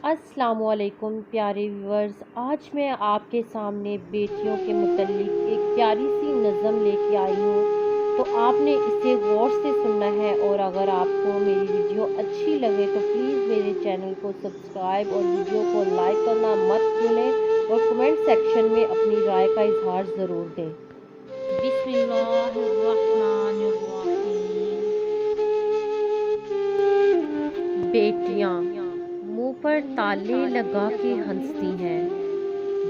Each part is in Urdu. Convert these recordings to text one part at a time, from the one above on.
السلام علیکم پیارے ویورز، آج میں آپ کے سامنے بیٹیوں کے متعلق ایک پیاری سی نظم لے کے آئی ہوں، تو آپ نے اسے غور سے سننا ہے۔ اور اگر آپ کو میری ویڈیو اچھی لگے تو پلیز میرے چینل کو سبسکرائب اور ویڈیو کو لائک کرنا مت بھولیں، اور کمنٹ سیکشن میں اپنی رائے کا اظہار ضرور دیں۔ بسم اللہ الرحمن الرحیم۔ بیٹیاں منہ پر تالے لگا کے ہنستی ہیں،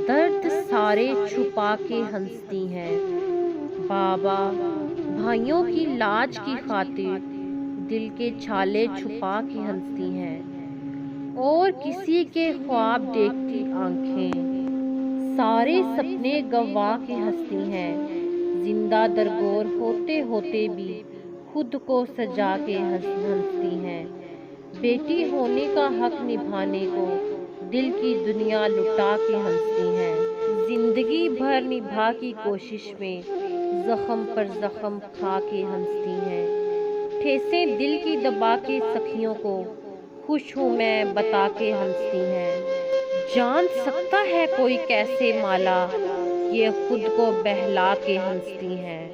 درد سارے چھپا کے ہنستی ہیں۔ بابا بھائیوں کی لاج کی خاطر دل کے چھالے چھپا کے ہنستی ہیں، اور کسی کے خواب دیکھتی آنکھیں سارے سپنے گوا کے ہنستی ہیں۔ زندہ درگور ہوتے ہوتے بھی خود کو سجا کے ہنستی ہیں۔ بیٹی ہونے کا حق نبھانے کو دل کی دنیا لٹا کے ہنستی ہیں۔ زندگی بھر نبھا کی کوشش میں زخم پر زخم کھا کے ہنستی ہیں۔ ٹھیسیں دل کی دبا کے سخیوں کو خوش ہوں میں بتا کے ہنستی ہیں۔ جان سکتا ہے کوئی کیسے مالا، یہ خود کو بہلا کے ہنستی ہیں۔